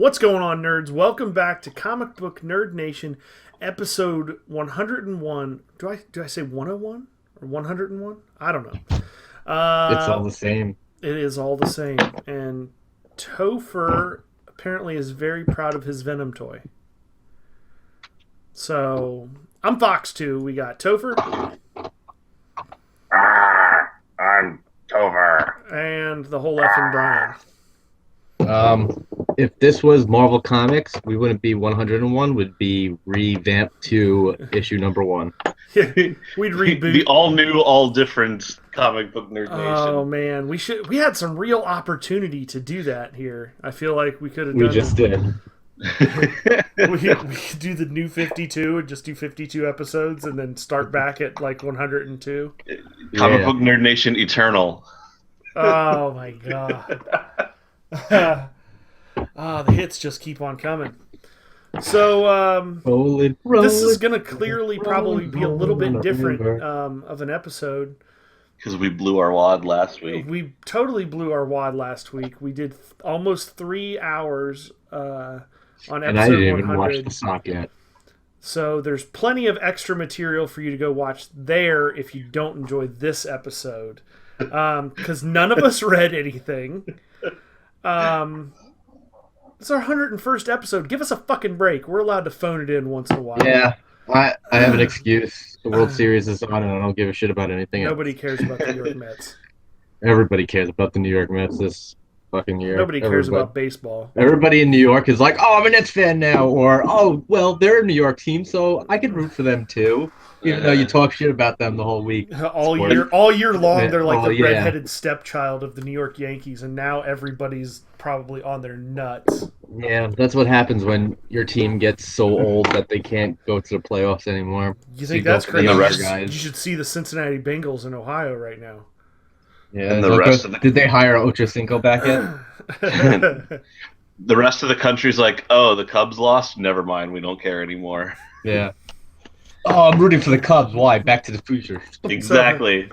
What's going on, nerds? Welcome back to Comic Book Nerd Nation, episode 101. Do I say 101 or 101? I don't know. It's all Uh, the same. it is all the same. And Topher apparently is very proud of his Venom toy. So I'm Fox 2. We got Topher I'm Tover. and the whole effing Brian. If this was Marvel Comics, we wouldn't be 101. Would be revamped to issue number 1. We'd reboot. The all new, all different comic book nerd Oh nation. man, we had some real opportunity to do that here. I feel like we could have We done just did. we could do the new 52 and just do 52 episodes and then start back at like 102. Comic Yeah. book nerd nation eternal. Oh my god. The hits just keep on coming. So Rolling, this is rolling, going to clearly probably be a little bit different of an episode. Because we blew our wad last week. We totally blew our wad last week. We did almost 3 hours on and I episode didn't even 100. watch the sock yet. So there's plenty of extra material for you to go watch there if you don't enjoy this episode. Because none of us read anything. It's our 101st episode. Give us a fucking break. We're allowed to phone it in once in a while. Yeah, I have an excuse. The World Series is on, and I don't give a shit about anything else. Nobody cares about the New York Mets. Everybody cares about the New York Mets this fucking year. Nobody cares about baseball. Everybody in New York is like, "Oh, I'm a Nets fan now," or "Oh, well, they're a New York team, so I can root for them too." Even though you talk shit about them the whole week. All year long, they're like the redheaded stepchild of the New York Yankees, and now everybody's probably on their nuts. Yeah, that's what happens when your team gets so old that they can't go to the playoffs anymore. You So think go that's for the crazy? the younger rest- You guys. should see the Cincinnati Bengals in Ohio right now. Yeah, And the so rest of the- did they hire Ocho Cinco back yet? The rest of the country's like, oh, the Cubs lost? Never mind, we don't care anymore. Yeah. Oh, I'm rooting for the Cubs. Why? Back to the future. Exactly.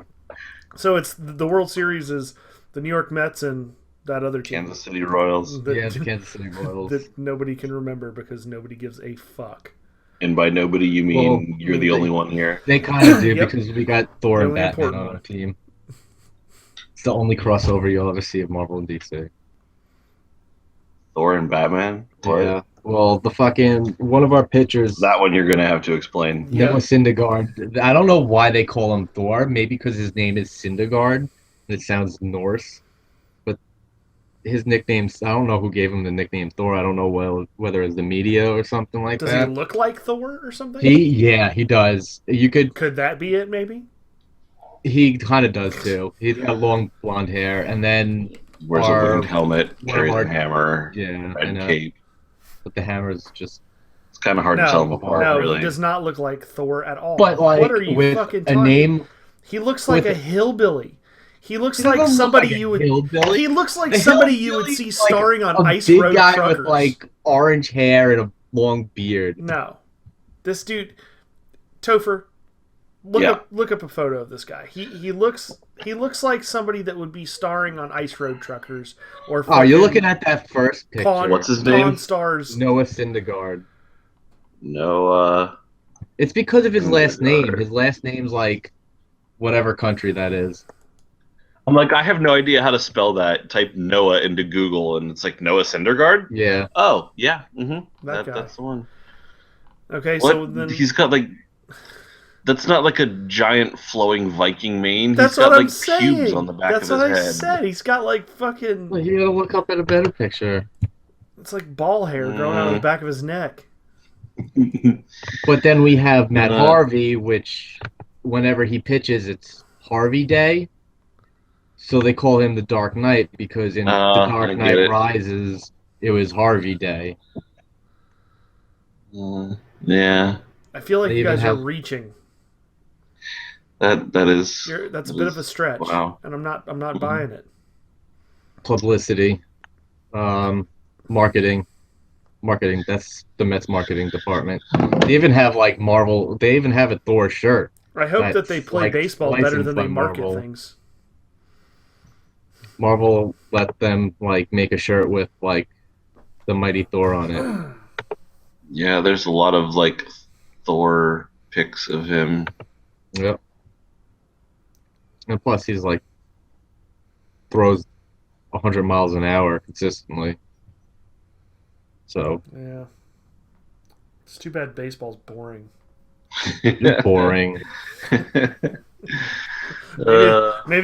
So it's the World Series is the New York Mets and that other team Kansas City Royals. that, Yeah, the Kansas City Royals. that nobody can remember because nobody gives a fuck. And by nobody, you mean Well, you're the only one here. They kind of do Yep. because we got Thor The and only Batman important on one. our team. It's the only crossover you'll ever see of Marvel and DC. Thor and Batman? What? Yeah. Well, the fucking one of our pitchers, That one you're going to have to explain. Yeah. Noah Syndergaard. I don't know why they call him Thor. Maybe because his name is Syndergaard and it sounds Norse. But his nicknames, I don't know who gave him the nickname Thor. I don't know whether it's the media or something like Does he that. look like Thor or something? He does. Could that be it? Maybe. He kind of does too. He's got long blonde hair, and then Wears a Our- wooden helmet, one of carries our- a hammer, yeah, I red know. cape. But the hammer is just. It's kind of hard to tell them apart, no, really. he does not look like Thor at all. But like what are you with fucking a talking? name, He looks like with a hillbilly. He looks he like doesn't look somebody like a you would. hillbilly. He looks like A somebody you would hillbilly's see like starring on a Ice big Road guy Truckers. with like orange hair and a long beard. No, this dude, Topher. Yeah. Look up a photo of this guy. He looks like somebody that would be starring on Ice Road Truckers or. Oh, you're fucking looking at that first picture. Pawn, What's his Pawn name? Stars. Noah Syndergaard. No, It's because of his last name. Syndergaard. His last name's like whatever country that is. I'm like, I have no idea how to spell that. Type Noah into Google, and it's like Noah Syndergaard. Yeah. Oh, yeah, mm-hmm. That guy. That's the one. Okay, What? so then He's got like. That's not like a giant flowing Viking mane. that's He's got what I'm like saying. pubes on the back That's of what his I head. said. He's got like fucking. Well, you gotta look up at a better picture. It's like ball hair growing out of the back of his neck. But then we have Matt Uh. Harvey, which whenever he pitches, it's Harvey Day. So they call him the Dark Knight because in The I Dark get Knight it. Rises, it was Harvey Day. Yeah, I feel like They you even guys have- are reaching. that is. That's a bit of a stretch, Wow. and I'm not buying it. Publicity, marketing. That's the Mets marketing department. They even have like Marvel. They even have a Thor shirt. I hope that That's they play like baseball better licensed than they by market Marvel. things. Marvel let them like make a shirt with like the Mighty Thor on it. Yeah, there's a lot of like Thor pics of him. Yep. And plus, he's like throws 100 miles an hour consistently. So Yeah. It's too bad baseball's boring. boring. Maybe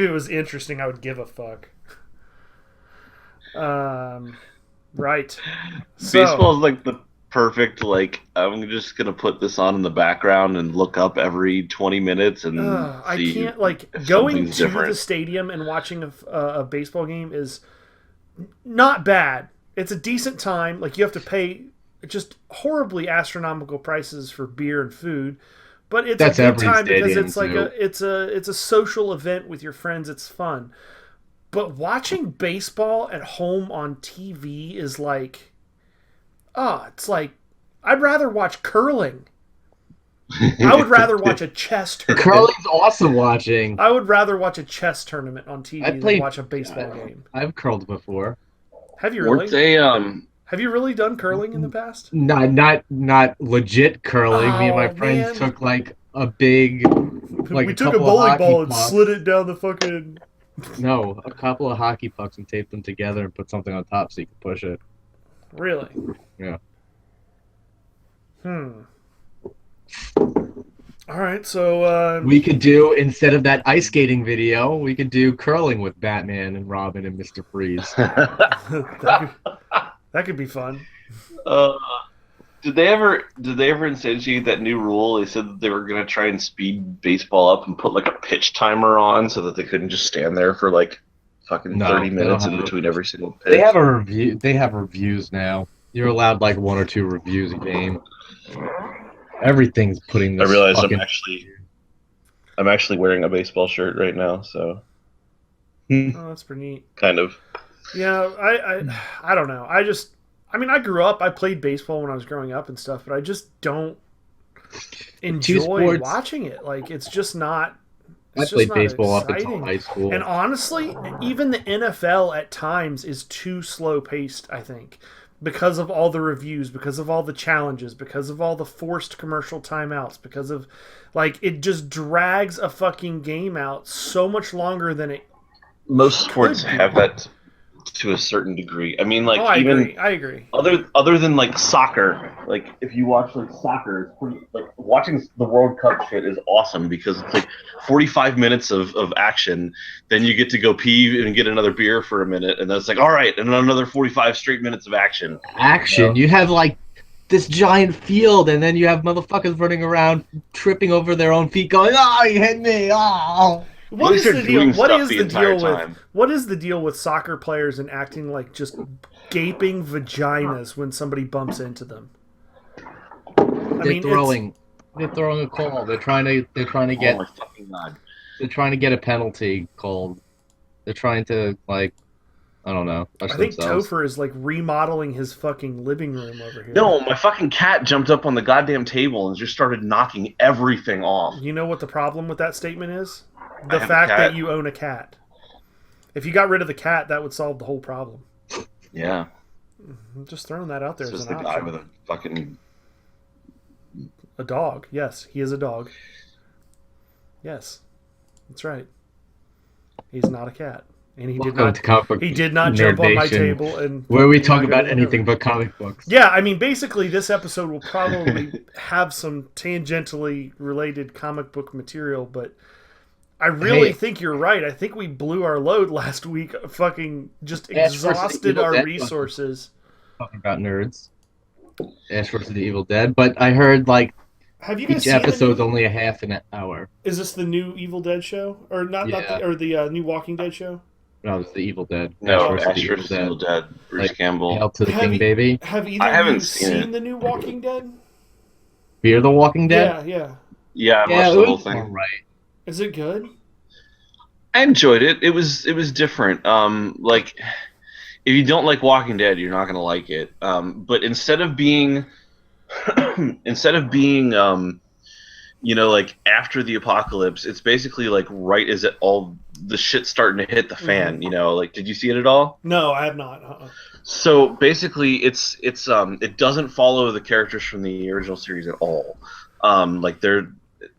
it was interesting. I would give a fuck. Right. So, Baseball is like the perfect, like, I'm just gonna put this on in the background and look up every 20 minutes and I see can't, like, if going something's to different. the stadium and watching a baseball game is not bad. It's a decent time. Like, you have to pay just horribly astronomical prices for beer and food, but it's That's a good every time because stadium, it's like too. it's a social event with your friends. It's fun. But watching baseball at home on TV is like, it's like I'd rather watch curling. I would rather watch a chess tournament. Curling's awesome watching. I would rather watch a chess tournament on TV than played- watch a baseball game. I've curled before. Have you Weren't really? they, Have you really done curling in the past? Not legit curling. Me and my Oh, friends man. took like a big, like We took a couple of bowling hockey ball and pucks. slid it down the fucking. No, a couple of hockey pucks and taped them together and put something on top so you could push it. Really? Yeah. All right, so We could do, instead of that ice skating video, we could do curling with Batman and Robin and Mr. Freeze. that could be fun. Did they ever instantiate that new rule? They said that they were gonna try and speed baseball up and put like a pitch timer on so that they couldn't just stand there for like fucking No, 30 they minutes don't in have between every single pitch. They have a review. They have reviews now. You're allowed like 1 or 2 reviews a game. Everything's putting I this realize fucking... I'm actually wearing a baseball shirt right now, so Oh, that's pretty neat. kind of. Yeah, I don't know. I mean, I grew up. I played baseball when I was growing up and stuff, but I just don't enjoy sports- watching it. Like, it's just not. I It's just played not baseball up exciting. until high school. And honestly, even the NFL at times is too slow paced, I think, because of all the reviews, because of all the challenges, because of all the forced commercial timeouts, because of, like, it just drags a fucking game out so much longer than it. Most sports Could be. have that to a certain degree. I mean, like I even agree. other than like soccer, like if you watch like soccer, it's pretty, like watching the World Cup shit is awesome because it's like 45 minutes of action, then you get to go pee and get another beer for a minute, and then it's like, all right, and another 45 straight minutes of action. Action. You have like this giant field, and then you have motherfuckers running around, tripping over their own feet, going, "Oh, you hit me!" Oh. What At is least the they're deal? doing What stuff is the the entire deal with time. what is the deal with soccer players and acting like just gaping vaginas when somebody bumps into them? They're throwing a call. They're trying to get Oh my fucking god! they're trying to get a penalty called. They're trying to, like, I don't know. I think Topher is like remodeling his fucking living room over here. No, my fucking cat jumped up on the goddamn table and just started knocking everything off. You know what the problem with that statement is? I The have a fact cat. that you own a cat. If you got rid of the cat, that would solve the whole problem. Yeah, I'm just throwing that out there this as is an the guy option. with a fucking. A dog. Yes, he is a dog. Yes, that's right. He's not a cat, and he did Welcome not. to Comic Book He did not Nerd jump on my Nation, table and. where we fucking talk knock about everything anything over. but comic books. Yeah, I mean, basically, this episode will probably have some tangentially related comic book material, but I really Hey. think you're right. I think we blew our load last week. Fucking just Ash versus exhausted Evil our Dead. resources. Talking about nerds. Ash vs. the Evil Dead, but I heard like Have you guys each seen episode's the new, only a half an hour. Is this the new Evil Dead show, or not? Yeah. Not the, or the new Walking Dead show? No, it's the Evil Dead. No, Ash Ash vs. Evil Dead. Bruce Like, Campbell. Hail to the Have King, you- baby. Have either I of haven't you seen seen it. the new Walking Dead? Fear the Walking Dead. Yeah. Yeah, I Yeah, watched it the whole was thing. alright. Is it good? I enjoyed it. It was different. Like if you don't like Walking Dead, you're not gonna like it. But instead of being you know, like after the apocalypse, it's basically like right as it all the shit's starting to hit the fan. You know, like did you see it at all? No, I have not. So basically, it doesn't follow the characters from the original series at all. Like they're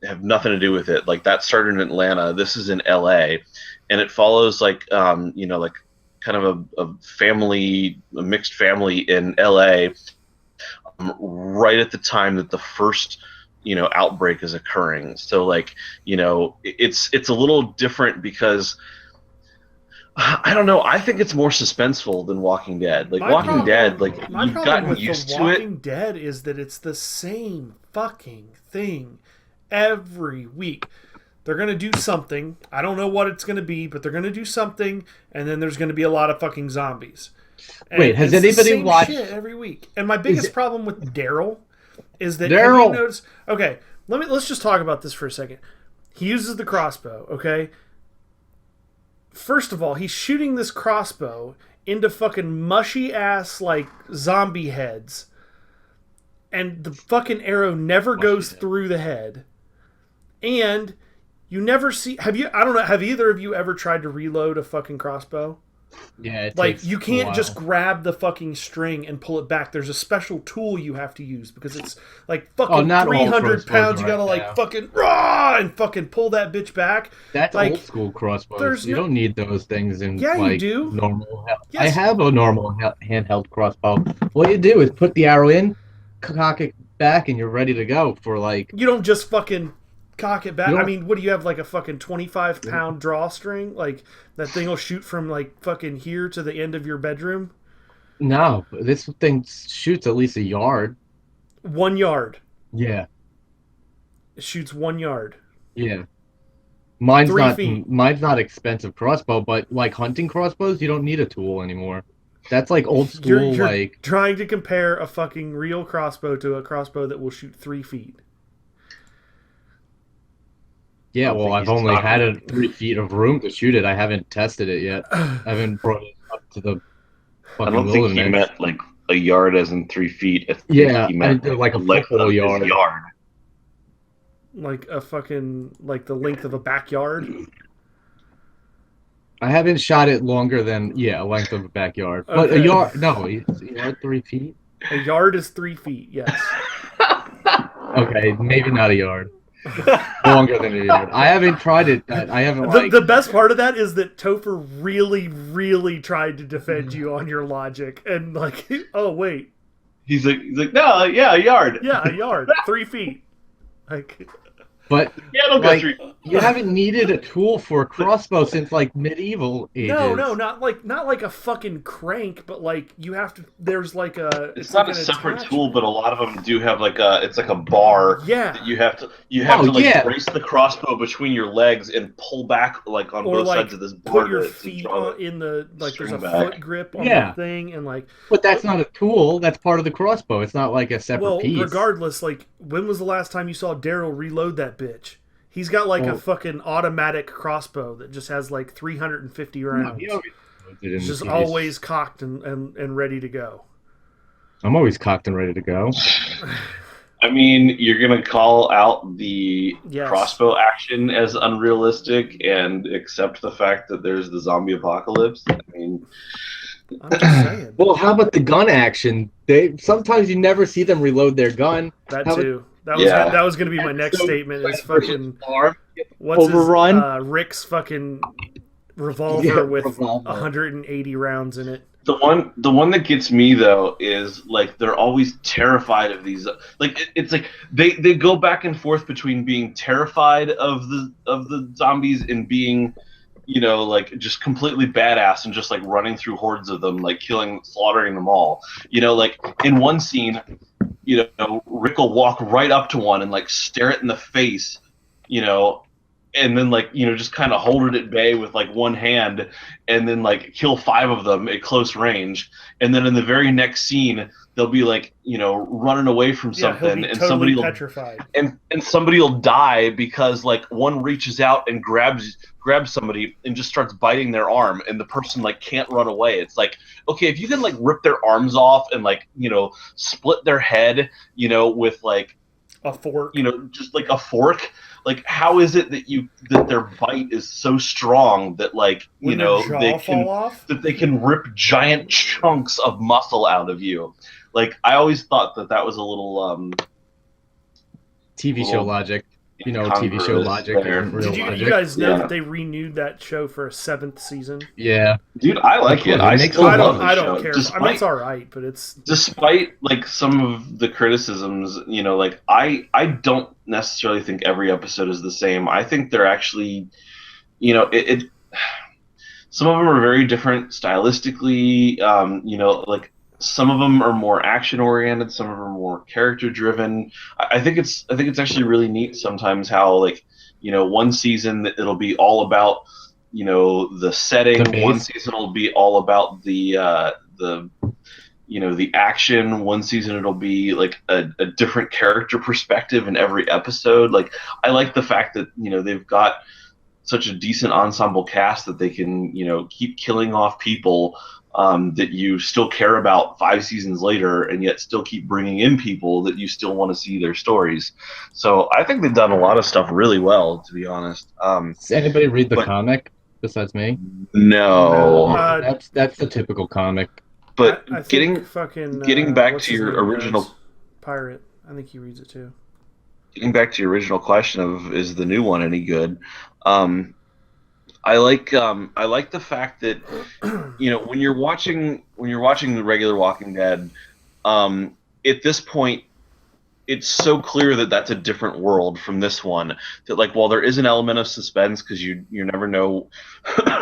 have nothing to do with it. Like that started in Atlanta. This is in L.A. and it follows like like kind of a mixed family in L.A. Right at the time that the first outbreak is occurring. So like it's a little different because I don't know. I think it's more suspenseful than Walking Dead. Like Walking Dead, like my you've problem gotten with used The to it. Walking Dead is that it's the same fucking thing every week. They're gonna do something. I don't know what it's gonna be, but they're gonna do something, and then there's gonna be a lot of fucking zombies. And Wait, has it's the anybody same watched- shit every week? And my biggest problem with Daryl is that Daryl! have you noticed? Okay, let's just talk about this for a second. He uses the crossbow. Okay. First of all, he's shooting this crossbow into fucking mushy ass like zombie heads, and the fucking arrow never goes through the head. And you never see. Have you? I don't know. Have either of you ever tried to reload a fucking crossbow? Yeah, it Like takes you a can't while. just grab the fucking string and pull it back. There's a special tool you have to use because it's like fucking not all 300 crossbows pounds. You are gotta like like that. fucking raw and fucking pull that bitch back. That's like, old school crossbows. there's You no- don't need those things in Yeah, you like do. normal. Yes. I have a normal handheld crossbow. What you do is put the arrow in, cock it back, and you're ready to go for like. You don't just fucking cock it back. You I don't- mean, what do you have, like a fucking 25-pound drawstring? Like that thing will shoot from like fucking here to the end of your bedroom? No, this thing shoots at least a yard. 1 yard. Yeah, It shoots 1 yard. yeah. Mine's 3 not. feet. Mine's not expensive crossbow, but like hunting crossbows, you don't need a tool anymore. That's like old school. You're like trying to compare a fucking real crossbow to a crossbow that will shoot 3 feet. yeah. don't Well, think I've he's only talking- had 3 feet of room to shoot it. I haven't tested it yet. I haven't brought it up to the I fucking don't think he wilderness. meant like a yard as in 3 feet. I think Yeah, he meant I did like a the length football of his yard. yard. Like a fucking, like the length of a backyard. I haven't shot it longer than length of a backyard. But a Okay. yard, no, it's a yard 3 feet. A yard is 3 feet, yes. Okay, maybe not a yard. Longer than a yard. I haven't tried it. I haven't The, like. the best part of that is that Topher really, really tried to defend you on your logic. And like, oh, wait. He's like, no, yeah, a yard. Yeah, a yard. 3 feet. Like, But Yeah, don't Like- go 3. you haven't needed a tool for a crossbow since like medieval ages. no, not like a fucking crank, but like you have to. There's like a. It's not a like an separate attachment. tool, but a lot of them do have like it's like a bar Yeah. that you have to Oh, like yeah. brace the crossbow between your legs and pull back like on Or both like sides of this bar put your to feet draw on, in the like. There's a string back. foot grip on Yeah. the thing, and like. But that's not a tool. That's part of the crossbow. It's not like a separate Well, piece. regardless, like when was the last time you saw Daryl reload that bitch? He's got like a Oh. fucking automatic crossbow that just has like 350 No, rounds. he always loads it in It's the just case. always cocked and ready to go. I'm always cocked and ready to go. I mean, you're gonna call out the Yes. crossbow action as unrealistic and accept the fact that there's the zombie apocalypse. I mean, I'm just saying. Well, how about the gun action? They sometimes you never see them reload their gun. That how too. That was Yeah. that was gonna be my next So, statement. Is like, fucking arm. what's overrun? his Rick's fucking revolver Yeah, with revolver. 180 rounds in it. the one that gets me though is like they're always terrified of these. Like it's like they go back and forth between being terrified of the zombies and being, like just completely badass and just like running through hordes of them, like slaughtering them all. Like in one scene, Rick will walk right up to one and like stare it in the face, and then like just kind of hold it at bay with like one hand, and then like kill 5 of them at close range, and then in the very next scene they'll be like running away from Yeah, he'll something, be and totally somebody will petrified. and somebody will die because like one reaches out and grabs somebody and just starts biting their arm, and the person like can't run away. It's like, okay, if you can like rip their arms off and like split their head with like A fork. just like a fork. Like, how is it that their bite is so strong that When their jaw fall off? they can rip giant chunks of muscle out of you? Like, I always thought that was a little TV show logic. TV show incongruous logic there. isn't real Did logic. you guys know Yeah. that they renewed that show for a 7th season? Yeah. Dude, I like it. It I makes still I love don't. the I show. don't care. I mean, it's all right, but it's Despite like some of the criticisms, like I don't necessarily think every episode is the same. I think they're actually, it some of them are very different stylistically. Like some of them are more action oriented, some of them are more character driven. I think it's actually really neat sometimes how one season it'll be all about the setting. The base. One season will be all about the action. One season it'll be like a different character perspective in every episode. Like, I like the fact that they've got such a decent ensemble cast that they can keep killing off people that you still care about 5 seasons later, and yet still keep bringing in people that you still want to see their stories. So I think they've done a lot of stuff really well, to be honest. Does anybody read the but- comic besides me? No, That's the typical comic. but I think getting back what's to his your name original does. Pirate. I think he reads it too. getting back to your original question of is the new one any good? I like the fact that when you're watching the regular Walking Dead, at this point it's so clear that that's a different world from this one. That while there is an element of suspense because you never know,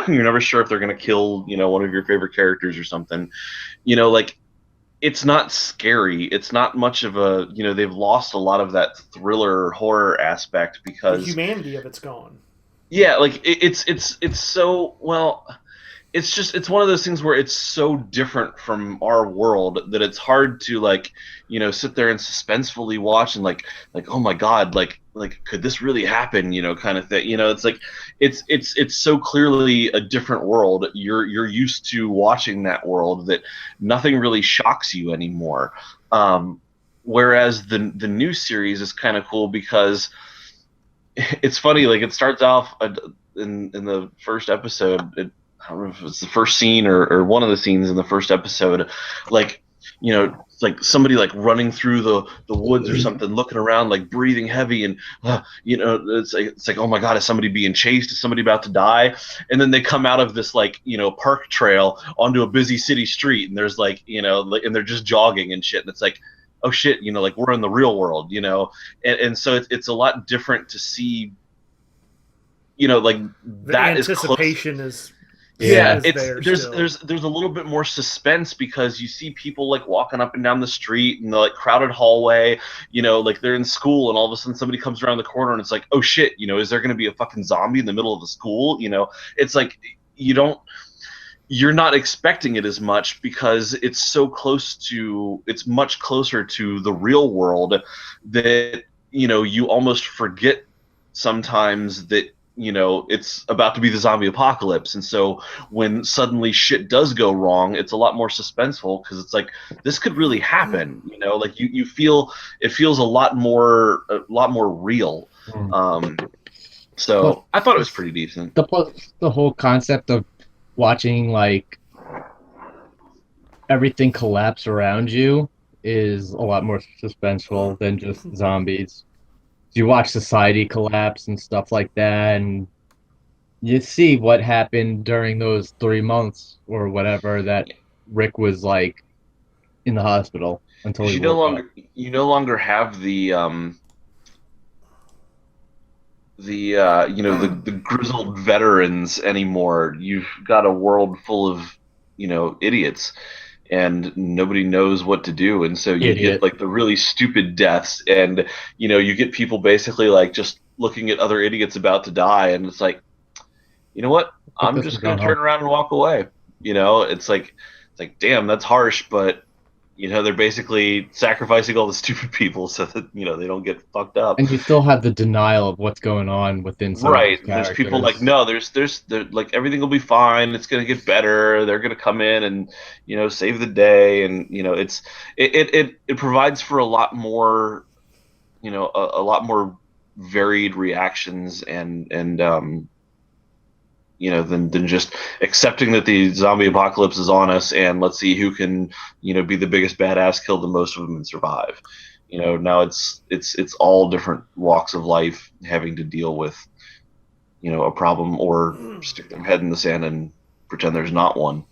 you're never sure if they're gonna kill one of your favorite characters or something. It's not scary. It's not much of a they've lost a lot of that thriller horror aspect The because humanity of it's gone. yeah, like it's so well. It's one of those things where it's so different from our world that it's hard to sit there and suspensefully watch and like oh my god, like could this really happen, kind of thing. It's like it's so clearly a different world. You're used to watching that world that nothing really shocks you anymore. Whereas the new series is kind of cool because it's funny. Like, it starts off in the first episode. I don't know if it's the first scene or one of the scenes in the first episode. It's like somebody running through the woods or something, looking around, breathing heavy, and it's like oh my god, is somebody being chased? Is somebody about to die? And then they come out of this park trail onto a busy city street, and there's and they're just jogging and shit, and it's like, oh shit, we're in the real world, and so it's a lot different to see, The that is close. anticipation is Yeah, is there's a little bit more suspense because you see people walking up and down the street in the crowded hallway, they're in school, and all of a sudden somebody comes around the corner and it's like, oh shit, is there going to be a fucking zombie in the middle of the school? It's like you're not expecting it as much because it's much closer to the real world that you almost forget sometimes that it's about to be the zombie apocalypse. And so when suddenly shit does go wrong, it's a lot more suspenseful because it's like, this could really happen. You feel, it feels a lot more real. So I thought it was pretty decent. The whole concept of watching everything collapse around you is a lot more suspenseful than just zombies. You watch society collapse and stuff like that, and you see what happened during those 3 months or whatever that Rick was in the hospital until he woke up. You no longer have the grizzled veterans anymore. You've got a world full of idiots, and nobody knows what to do, and so you get the really stupid deaths, and you get people basically just looking at other idiots about to die, and it's like, you know what, I'm just gonna turn around and walk away. It's like damn, that's harsh, but they're basically sacrificing all the stupid people so that they don't get fucked up. And you still have the denial of what's going on within some right. of those characters. There's people no, there's everything will be fine. It's gonna get better. They're gonna come in and save the day, and it provides for a lot more a lot more varied reactions and than just accepting that the zombie apocalypse is on us and let's see who can be the biggest badass, kill the most of them, and survive. Now it's all different walks of life having to deal with a problem or stick their head in the sand and pretend there's not one.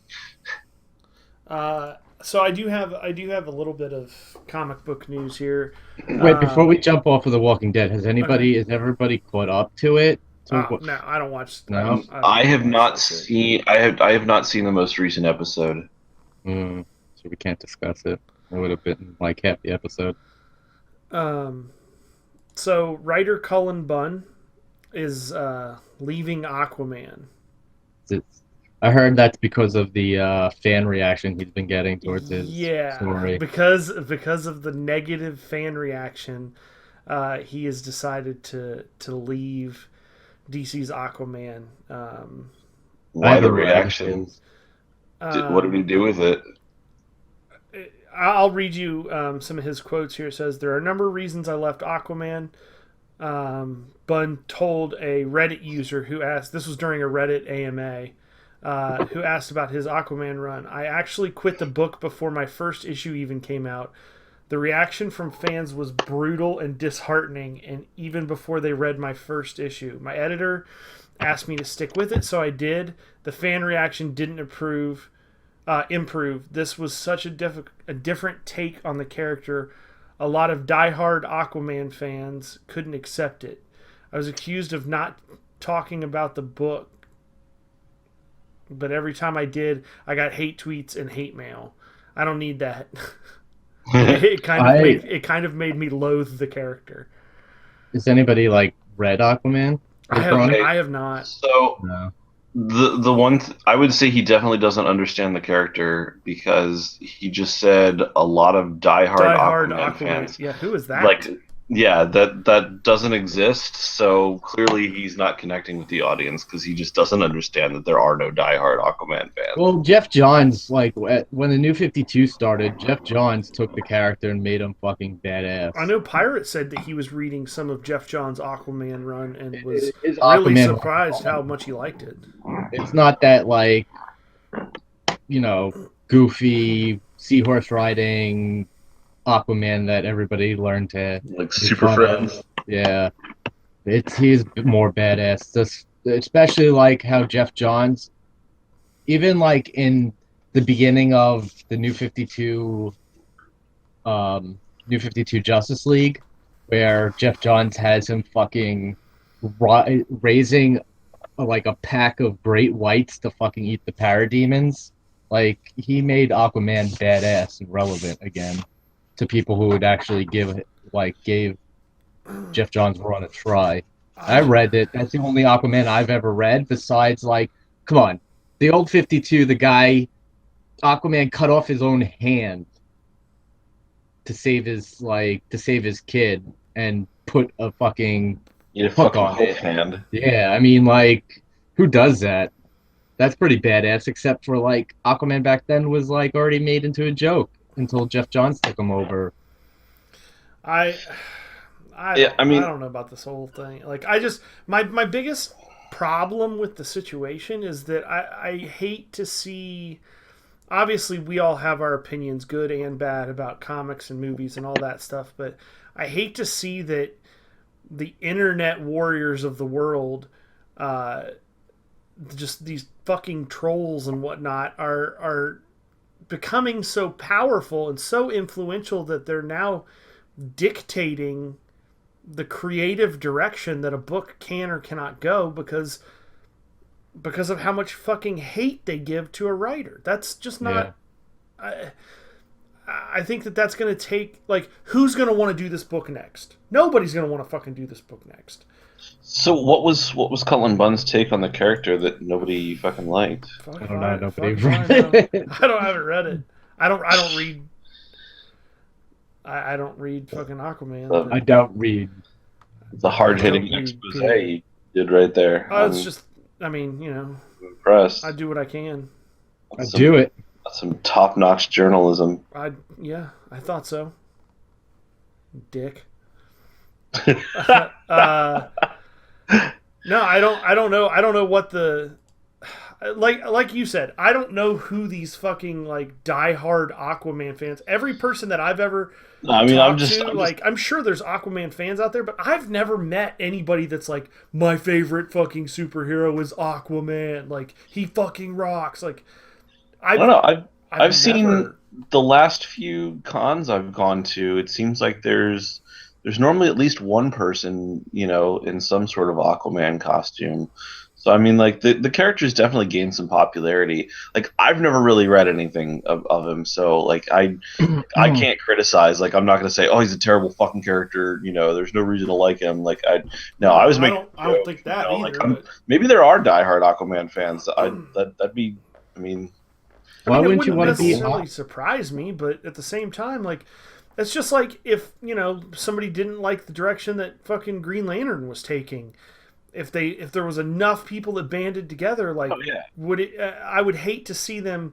So I do have a little bit of comic book news here. Wait, before we jump off of The Walking Dead, is everybody caught up to it? No, I don't watch. No? I have not seen. I have not seen the most recent episode. So we can't discuss it. It would have been like half the episode. So writer Cullen Bunn is leaving Aquaman. I heard that's because of the fan reaction he's been getting towards his story. because of the negative fan reaction, he has decided to leave DC's Aquaman. Why the reactions? What did he do with it? I'll read you some of his quotes here. It says, "There are a number of reasons I left Aquaman." Bunn told a Reddit user who asked, this was during a Reddit AMA, who asked about his Aquaman run. "I actually quit the book before my first issue even came out. The reaction from fans was brutal and disheartening, and even before they read my first issue. My editor asked me to stick with it, so I did. The fan reaction didn't improve. This was such a different take on the character. A lot of diehard Aquaman fans couldn't accept it. I was accused of not talking about the book, but every time I did, I got hate tweets and hate mail. I don't need that." It kind of made me loathe the character. Has anybody read Aquaman? I have not. So No. the one I would say he definitely doesn't understand the character because he just said a lot of diehard Aquaman fans. Yeah, who is that? That doesn't exist. So clearly he's not connecting with the audience because he just doesn't understand that there are no diehard Aquaman fans. Well, Jeff Johns, when the New 52 started, Jeff Johns took the character and made him fucking badass. I know Pirate said that he was reading some of Jeff Johns' Aquaman run and was His really Aquaman surprised how much he liked it. It's not that goofy seahorse riding Aquaman that everybody learned to Super Friends. Yeah, he's more badass. Especially how Jeff Johns, even in the beginning of the New 52, New 52 Justice League, where Jeff Johns has him fucking raising a pack of great whites to fucking eat the parademons. He made Aquaman badass and relevant again to people who would actually gave Jeff Johns' run a try. I read it. That's the only Aquaman I've ever read. Besides, come on, the old 52, the guy, Aquaman cut off his own hand to save his kid and put a fucking hook on his hand. Yeah, I mean, who does that? That's pretty badass. Except for Aquaman back then was already made into a joke until Jeff Johns took him over. I don't know about this whole thing. My biggest problem with the situation is that I hate to see. Obviously, we all have our opinions, good and bad, about comics and movies and all that stuff. But I hate to see that the internet warriors of the world, just these fucking trolls and whatnot, are becoming so powerful and so influential that they're now dictating the creative direction that a book can or cannot go because of how much fucking hate they give to a writer. That's just not. Yeah. I think that's going to take who's going to want to do this book next? Nobody's going to want to fucking do this book next. So what was Cullen Bunn's take on the character that nobody fucking liked? I don't know. Nobody read it. I haven't read it. I don't read. I don't read fucking Aquaman. I don't read. The hard-hitting expose he did right there. It's just, I'm impressed. I do what I can. Do it. That's some top-notch journalism. I thought so. Dick. No, I don't. I don't know. I don't know what the like you said. I don't know who these fucking like diehard Aquaman fans. Every person that I've ever I mean, talked to, like, I'm sure there's Aquaman fans out there, but I've never met anybody that's like, my favorite fucking superhero is Aquaman. Like, he fucking rocks. Like, I don't know. I've seen never- the last few cons I've gone to. It seems like there's normally at least one person, in some sort of Aquaman costume. So I mean, like the character's definitely gained some popularity. Like I've never really read anything of him, so like I can't criticize. Like I'm not gonna say, oh, he's a terrible fucking character. There's no reason to like him. Like I was making. I don't think that either. Like, but... maybe there are diehard Aquaman fans. That'd be. I mean, Why wouldn't you want want to be? necessarily surprise me, but at the same time, like, it's just like if somebody didn't like the direction that fucking Green Lantern was taking. If there was enough people that banded together, like, would it? I would hate to see them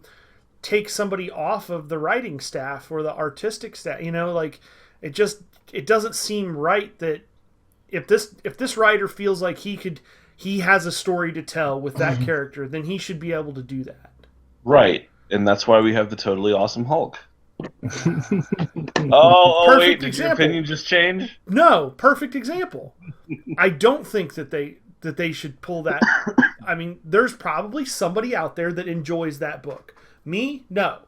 take somebody off of the writing staff or the artistic staff. Like it doesn't seem right that if this writer feels like he has a story to tell with that character, then he should be able to do that. Right, and that's why we have the totally awesome Hulk. Perfect wait, did example. your opinion just change? No, perfect example. I don't think that they should pull that. I mean, there's probably somebody out there that enjoys that book. Me, no.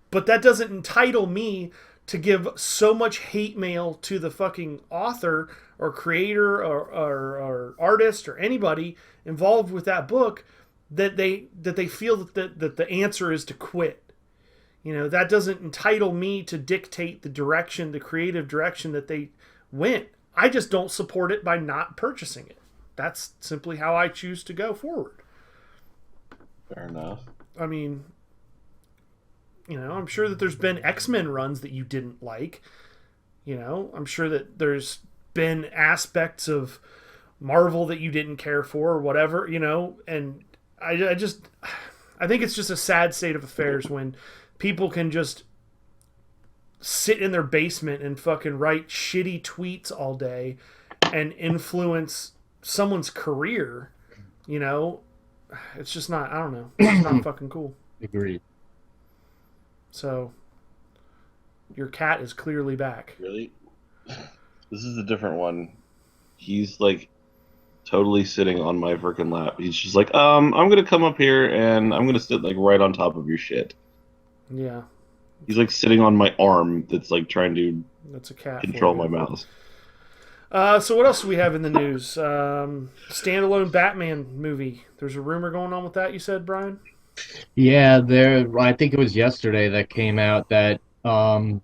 But that doesn't entitle me to give so much hate mail to the fucking author or creator or artist or anybody involved with that book that they feel that the answer is to quit. That doesn't entitle me to dictate the creative direction that they went. I just don't support it by not purchasing it. That's simply how I choose to go forward. Fair enough. I mean, I'm sure that there's been X-Men runs that you didn't like. I'm sure that there's been aspects of Marvel that you didn't care for or whatever, and I think it's just a sad state of affairs when people can just sit in their basement and fucking write shitty tweets all day and influence someone's career. It's just not, I don't know. It's just not fucking cool. Agreed. So, your cat is clearly back. Really? This is a different one. He's like totally sitting on my freaking lap. He's just like, I'm gonna come up here and I'm gonna sit like right on top of your shit. Yeah. He's like sitting on my arm that's like trying to That's a cat control my mouse. So what else do we have in the news? Standalone Batman movie. There's a rumor going on with that, you said, Brian? Yeah, I think it was yesterday that came out that the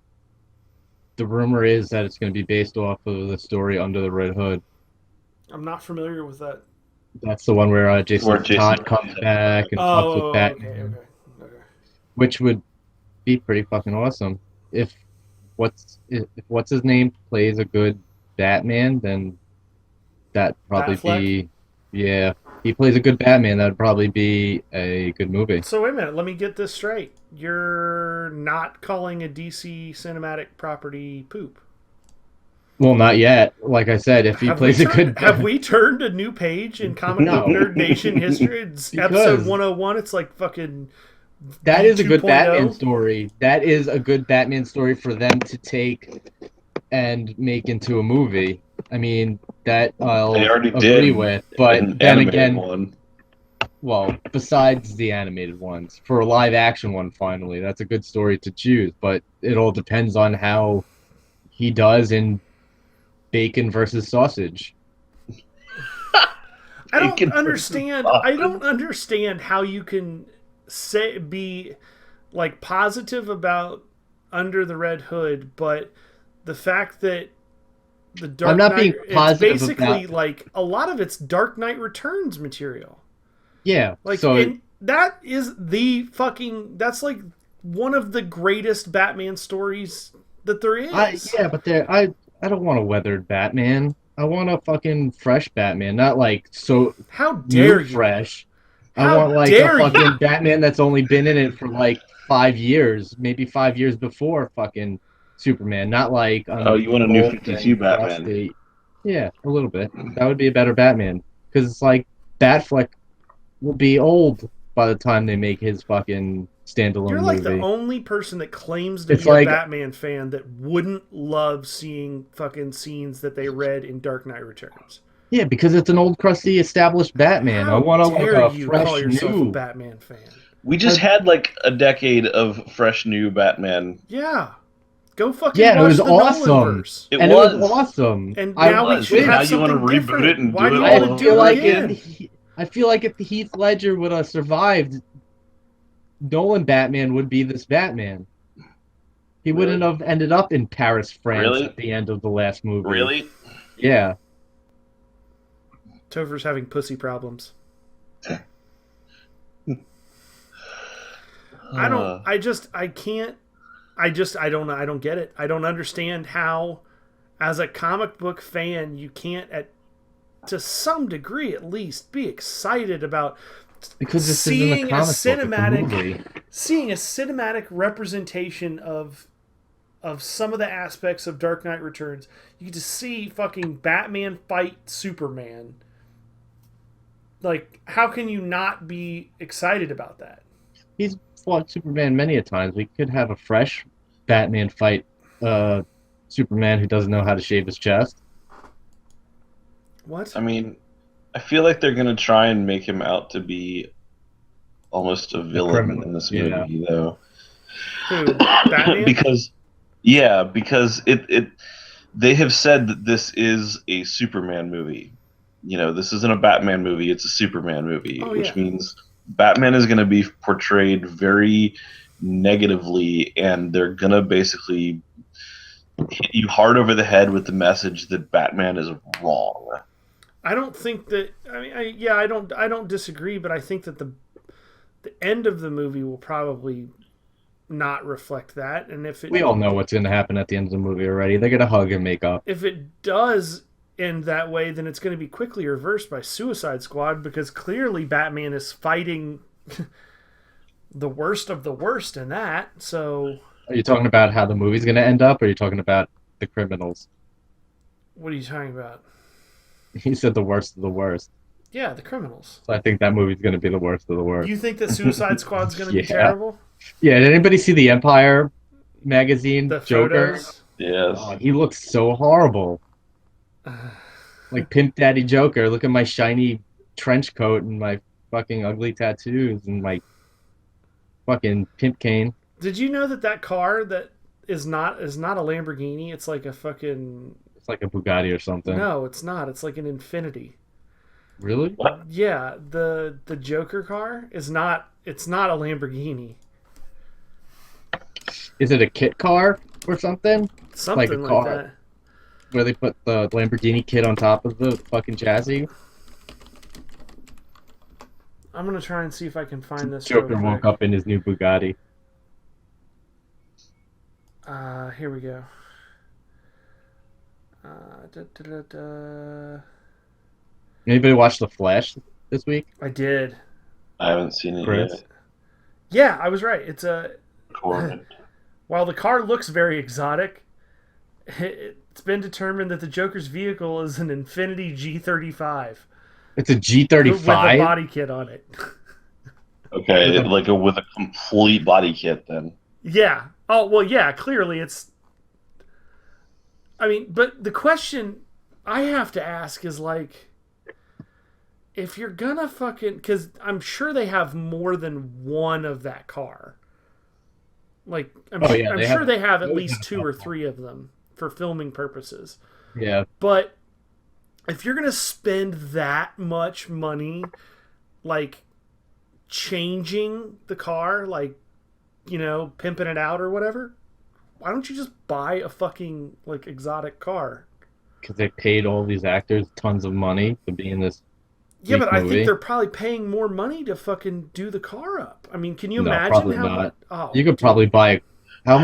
rumor is that it's going to be based off of the story Under the Red Hood. I'm not familiar with that. That's the one where Jason Todd comes back and talks with Batman, okay. which would be pretty fucking awesome. If what's his name plays a good Batman, then that'd probably Batfleck? be he plays a good Batman, that'd probably be a good movie. So wait a minute, let me get this straight. You're not calling a DC cinematic property poop? Well, not yet. Like I said, if he plays a good... Have we turned a new page in Comic Book Nerd Nation history? It's episode 101. It's like fucking... That is a good 2.0. Batman story. That is a good Batman story for them to take and make into a movie. I mean, that I'll agree with. But then again, well, besides the animated ones, for a live action one, finally, that's a good story to choose. But it all depends on how he does in Bacon versus Sausage. I don't understand how you can be like positive about Under the Red Hood, but the fact that the Dark I'm not Knight, being positive it's basically about... like a lot of it's Dark Knight Returns material. Yeah, like so and that is that's like one of the greatest Batman stories that there is. But I don't want a weathered Batman. I want a fucking fresh Batman, not like so. How dare you? Fresh. I want like a fucking Batman that's only been in it for like 5 years, maybe 5 years before fucking Superman, not like Oh, you want a new old 52 and Batman? crusty. Yeah, a little bit. That would be a better Batman because it's like Batfleck will be old by the time they make his fucking standalone You're like the movie. only person that claims to It's be a like- Batman fan that wouldn't love seeing fucking scenes that they read in Dark Knight Returns. Yeah, because it's an old, crusty, established Batman. I How want to like dare a you fresh call yourself new. a Batman fan? We just had like a decade of fresh new Batman. Yeah. Go fucking Yeah, it watch was the awesome. Nolanverse. It And was. it was awesome. And I now we was. should Now have you wanna something reboot different. it and Why do do it you all want over to do it again? I feel like if Heath Ledger would have survived, Nolan Batman would be this Batman. He wouldn't have ended up in Paris, France Really? at the end of the last movie. Really? Yeah. Topher's having pussy problems. I don't know. I don't get it. I don't understand how, as a comic book fan, you can't, to some degree at least, be excited about Because this seeing isn't a comic book, it's a movie. seeing a cinematic representation of some of the aspects of Dark Knight Returns. You get to see fucking Batman fight Superman. Like, how can you not be excited about that? He's fought Superman many a times. We could have a fresh Batman fight Superman who doesn't know how to shave his chest. What? I mean, I feel like they're gonna try and make him out to be almost a villain criminal, in this yeah. movie, though. Who? Batman? because it they have said that this is a Superman movie. You know, this isn't a Batman movie; it's a Superman movie, Oh, which yeah. means Batman is going to be portrayed very negatively, and they're going to basically hit you hard over the head with the message that Batman is wrong. I don't think that. I mean, I don't disagree, but I think that the end of the movie will probably not reflect that. And if it, We all know what's going to happen at the end of the movie already. They're going to hug and make up. if it does end that way, then it's going to be quickly reversed by Suicide Squad, because clearly Batman is fighting the worst of the worst in that. So, Are you talking about how the movie's going to end up, or are you talking about the criminals? what are you talking about? He said the worst of the worst. Yeah, the criminals. So I think that movie's going to be the worst of the worst. You think that Suicide Squad's going to be Yeah. terrible? Yeah, did anybody see the Empire magazine The Joker? photos. Yes. Oh, he looks so horrible. Like Pimp Daddy Joker. Look at my shiny trench coat and my fucking ugly tattoos and my fucking pimp cane. Did you know that car that is not a Lamborghini? It's like a fucking It's like a Bugatti or something. no. It's not. It's like an Infinity. Really? What? Yeah, the Joker car is not. It's not a Lamborghini. Is it a kit car or something? Something a like car. that. Where they put the Lamborghini kit on top of the fucking chassis? I'm gonna try and see if I can find this. Joker real woke quick. up in his new Bugatti. Here we go. Da, da, da, da. Anybody watch The Flash this week? I did. I haven't seen it Chris? yet. Yeah, I was right. It's a. Recorded. While the car looks very exotic, it's been determined that the Joker's vehicle is an Infiniti G35 It's a with a G35? body kit on it. Okay, with a complete body kit then. Yeah. Oh, well, yeah, clearly it's. I mean, but the question I have to ask is like, if you're gonna fucking. Because I'm sure they have more than one of that car. Like, I'm Oh, yeah, I'm they sure have- they have at they least have 2 or couple. 3 of them for filming purposes. Yeah. But if you're gonna spend that much money, like changing the car, like, you know, pimping it out or whatever, why don't you just buy a fucking like exotic car? Because they paid all these actors tons of money to be in this. Yeah, weak but I movie. think they're probably paying more money to fucking do the car up. I mean, can you No, imagine probably how not. much? Oh, You could probably buy. How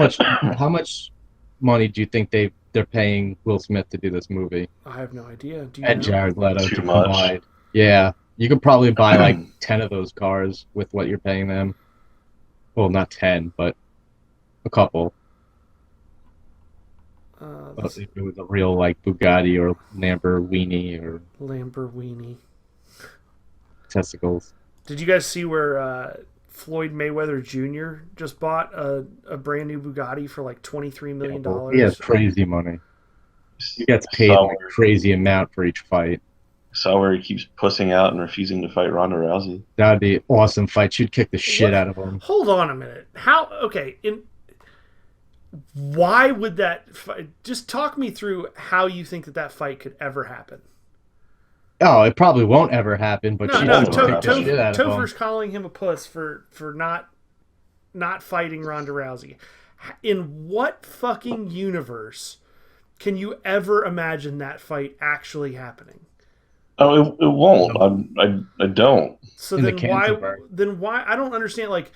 much money do you think they're paying Will Smith to do this movie? I have no idea. Do you And know? Jared Leto Too to much. combine. Yeah, you could probably buy like 10 of those cars with what you're paying them. Well, not 10, but a couple. But if it was a real like Bugatti or Lamborghini or Lamborghini. testicles. Did you guys see where Floyd Mayweather Jr. just bought a brand new Bugatti for like $23 million? He has crazy money. He gets paid like a crazy amount for each fight. Saw where he keeps pussing out and refusing to fight Ronda Rousey. That'd be an awesome fight. She'd kick the shit out of him. Hold on a minute. How? Okay. Why would that fight? Just talk me through how you think that fight could ever happen. Oh, it probably won't ever happen. But she'd kick the shit out of him. Topher's calling him a puss for not fighting Ronda Rousey. In what fucking universe can you ever imagine that fight actually happening? Oh, it won't. I don't. So then why? I don't understand. Like,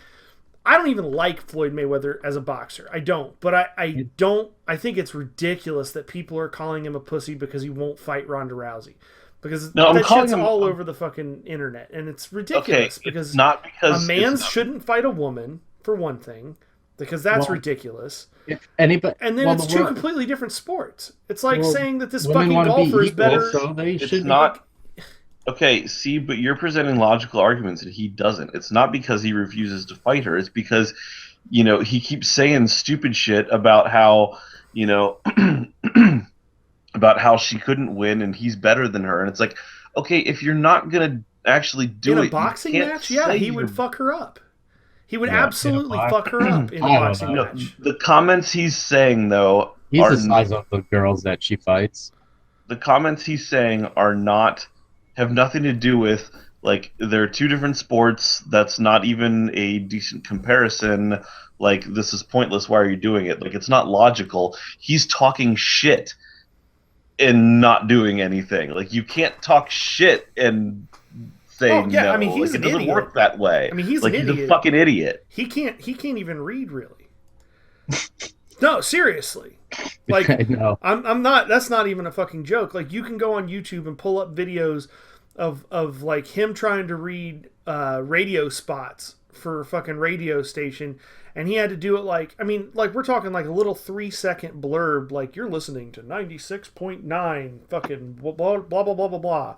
I don't even like Floyd Mayweather as a boxer. I don't. But I think it's ridiculous that people are calling him a pussy because he won't fight Ronda Rousey. Because that shit's all over the fucking internet, and it's ridiculous. Because a man shouldn't fight a woman, for one thing, because that's ridiculous. And then it's two completely different sports. It's like saying that this fucking golfer is better. So they should not. Okay, see, but you're presenting logical arguments and he doesn't. It's not because he refuses to fight her. It's because, he keeps saying stupid shit about how, about how she couldn't win and he's better than her. And it's like, okay, if you're not going to actually do it. In a boxing match? Yeah, he would fuck her up. He would absolutely fuck her up in a boxing match. The comments he's saying, though, he's the size of the girls that she fights. The comments he's saying have nothing to do with, like, there are two different sports. That's not even a decent comparison. Like, this is pointless. Why are you doing it? Like, it's not logical. He's talking shit and not doing anything. Like, you can't talk shit and say no. I mean, he's like, an it doesn't idiot. work that way. I mean, he's like, an idiot. He's a fucking idiot. He can't even read, really. No, seriously. Like, I know. I'm not. That's not even a fucking joke. Like, you can go on YouTube and pull up videos of like him trying to read radio spots for a fucking radio station, and he had to do it like, I mean, like, we're talking like a little 3-second blurb, like, you're listening to 96.9 fucking blah blah blah blah blah blah,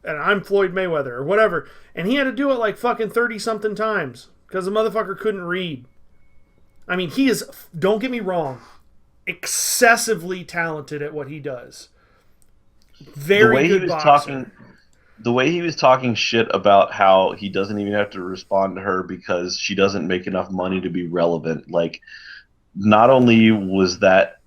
and I'm Floyd Mayweather or whatever, and he had to do it like fucking 30 something times because the motherfucker couldn't read. I mean, he is, don't get me wrong, excessively talented at what he does. Very good boxer. The way he was talking shit about how he doesn't even have to respond to her because she doesn't make enough money to be relevant. Like, not only was that,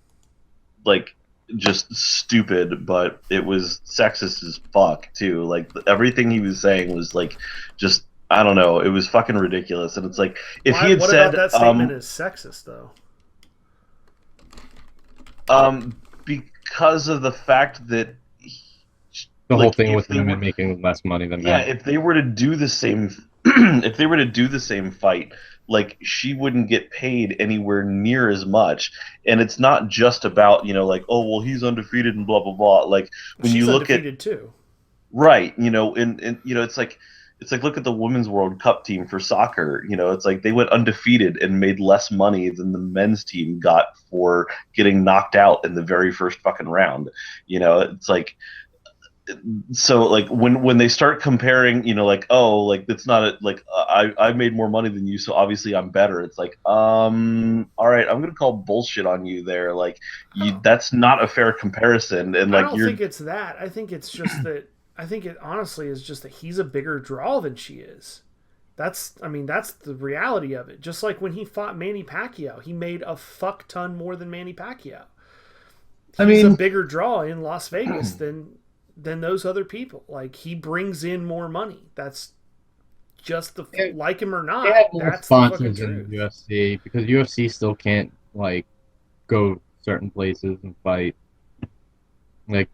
like, just stupid, but it was sexist as fuck, too. Like, everything he was saying was, like, just, I don't know. It was fucking ridiculous. And it's like, if he had what said... What about that statement is sexist, though? Because of the fact that... The whole thing with women making less money than men. Yeah, if they were to do the same, if they were to do the same fight, like, she wouldn't get paid anywhere near as much. And it's not just about, like, oh, well, he's undefeated and blah blah blah. Like, when she's you look undefeated too. Right, and it's like look at the Women's World Cup team for soccer. It's like they went undefeated and made less money than the men's team got for getting knocked out in the very first fucking round. It's like. So, like, when they start comparing, like, oh, like, it's not I made more money than you, so obviously I'm better. It's like, all right, I'm gonna call bullshit on you there. Like, that's not a fair comparison. And like, I don't think it's that. I think it's just that. I think it honestly is just that he's a bigger draw than she is. That's the reality of it. Just like when he fought Manny Pacquiao, he made a fuck ton more than Manny Pacquiao. He's a bigger draw in Las Vegas than those other people. Like, he brings in more money. That's just like him or not. They have more that's sponsors in the UFC because UFC still can't, like, go certain places and fight. Like,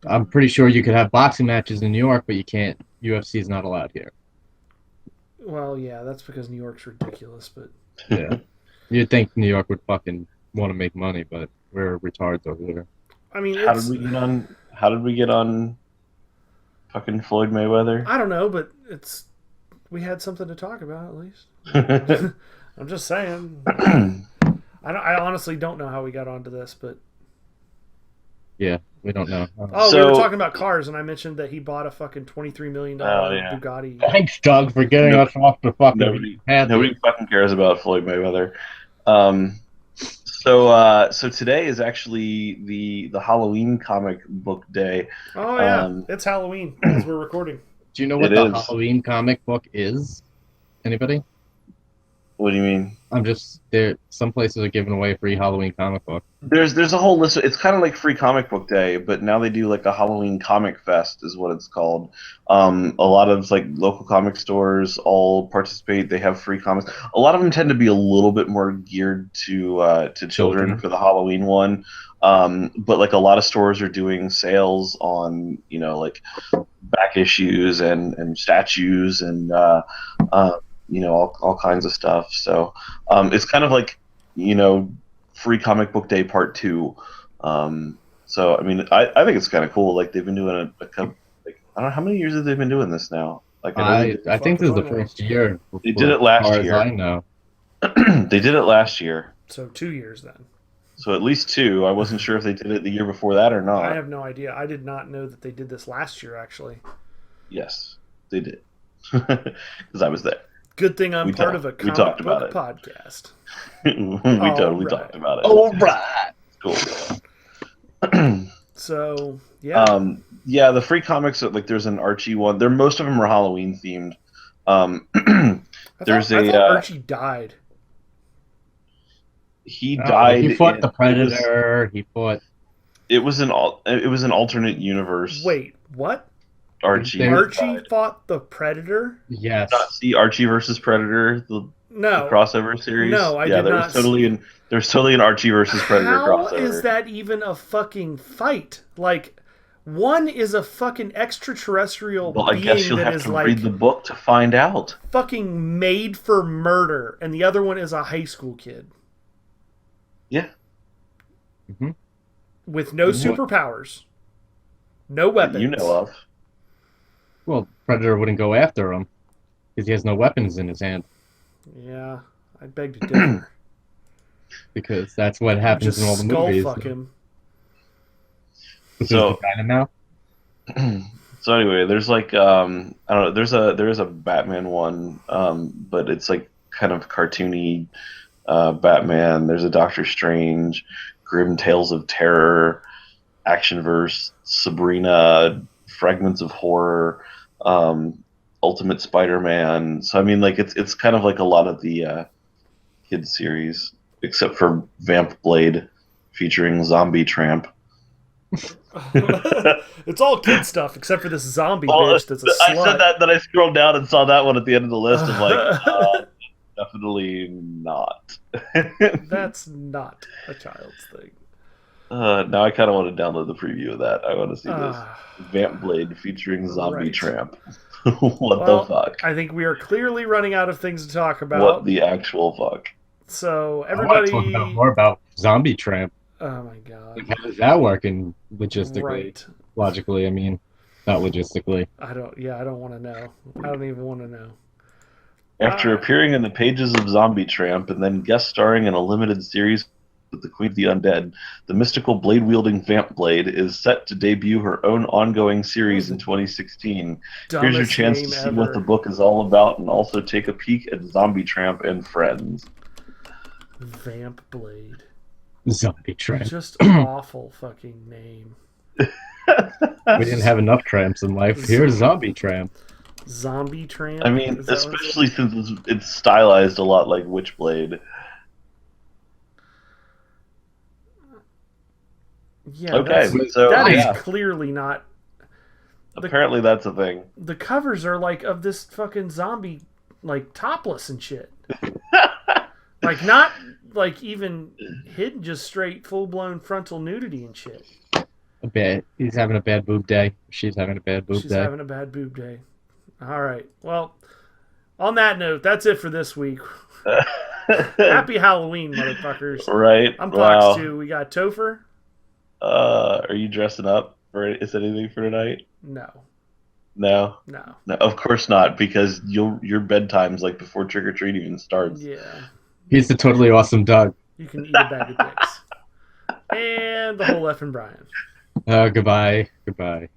I'm pretty sure you could have boxing matches in New York, but you can't. UFC is not allowed here. Well, yeah, that's because New York's ridiculous, but yeah, you'd think New York would fucking want to make money, but we're retards over there. I mean, How did we get on fucking Floyd Mayweather? I don't know, but we had something to talk about at least. I'm just saying. I honestly don't know how we got onto this, but Yeah, we don't know. oh, we So- were talking about cars, and I mentioned that he bought a fucking $23 million Oh, yeah. Bugatti. Thanks, Doug, for getting No- us off the fucking Nobody path. fucking cares about Floyd Mayweather. So today is actually the Halloween comic book day. Oh yeah, Um, it's Halloween as we're recording. Do you know what It the is. Halloween comic book is? Anybody? What do you mean? I'm just there. Some places are giving away free Halloween comic book. There's a whole list. It's kind of like Free Comic Book Day, but now they do like a Halloween Comic Fest, is what it's called. A lot of like local comic stores all participate. They have free comics. A lot of them tend to be a little bit more geared to children Children. for the Halloween one. But like a lot of stores are doing sales on like back issues and statues and all kinds of stuff. So it's kind of like Free Comic Book Day Part 2. So I mean, I think it's kind of cool. Like they've been doing a couple. Like, I don't know how many years have they been doing this now. Like I think this is the first year. They did it last as far year. As I know. they did it last year. So 2 years then. So at least 2. I wasn't sure if they did it the year before that or not. I have no idea. I did not know that they did this last year. Actually, Yes, they did. Because I was there. good thing I'm We part talked- of a we comic talked book about it. podcast. we All totally right. talked about it. All right. Cool. So yeah, Yeah, the free comics like there's an Archie one. Most of them are Halloween themed. I there's thought, I a thought Archie died. he Oh, died. He fought the in- Predator. He fought. It was an alternate universe. Wait, what? Archie. There- Archie fought the Predator? Yes. Not see Archie versus Predator, the No. crossover series. No, I yeah, did not There's totally an Archie versus Predator How crossover. is that even a fucking fight? Like, one is a fucking extraterrestrial Well, I being guess you'll that have is to like read the book to find out. fucking made for murder, and the other one is a high school kid Yeah. hmm with no What? superpowers, no That weapons. you know of. Well, Predator wouldn't go after him because he has no weapons in his hand. Yeah, I beg to differ. Because that's what happens Just in all the skull movies. fuck him. This So- is the Dynamo. So anyway, there's like I don't know, there is a Batman one, but it's like kind of cartoony Batman. There's a Doctor Strange, Grim Tales of Terror, Actionverse, Sabrina, Fragments of Horror, Ultimate Spider-Man. So I mean, like it's kind of like a lot of the kids series, except for Vamp Blade, featuring Zombie Tramp. It's all kid stuff except for this zombie Well, bitch that's a I slut. said that, then I scrolled down and saw that one at the end of the list. I'm like, definitely not. That's not a child's thing. Now I kind of want to download the preview of that. I want to see this. Ah, Vamp Blade featuring Zombie Right. Tramp. What well, the fuck? I think we are clearly running out of things to talk about. What the actual fuck? So I want everybody, to talk about more about Zombie Tramp. oh my god, Like, how is that working logistically? right? Logically, I mean, not logistically. I don't want to know. I don't even want to know. After Ah. appearing in the pages of Zombie Tramp and then guest starring in a limited series with the Queen of the Undead, the mystical blade-wielding Vamp Blade is set to debut her own ongoing series in 2016. Here's your Dumbest chance name to see ever. what the book is all about and also take a peek at Zombie Tramp and Friends. Vamp Blade. Zombie Tramp. Just awful fucking name. We didn't have enough tramps in life. Here's Zombie Tramp. Zombie Tramp. I mean, Is that what it's- especially since it's stylized a lot like Witchblade. yeah. Okay, that's- so that is yeah, clearly not. apparently that's a thing. The covers are like of this fucking zombie, like topless and shit. Like not like even hidden, just straight full blown frontal nudity and shit. He's having a bad boob day. She's having a bad boob She's day. having a bad boob day. All right. Well, on that note, that's it for this week. Happy Halloween, motherfuckers. Right? I'm Wow. Fox 2. We got Topher? Are you dressing up for is anything for tonight? No. No, No. no, of course not, because your bedtime's like before trick or treat even starts. Yeah. He's the totally awesome Doug. You can eat a bag of dicks. And the whole F and Brian. Goodbye. Goodbye.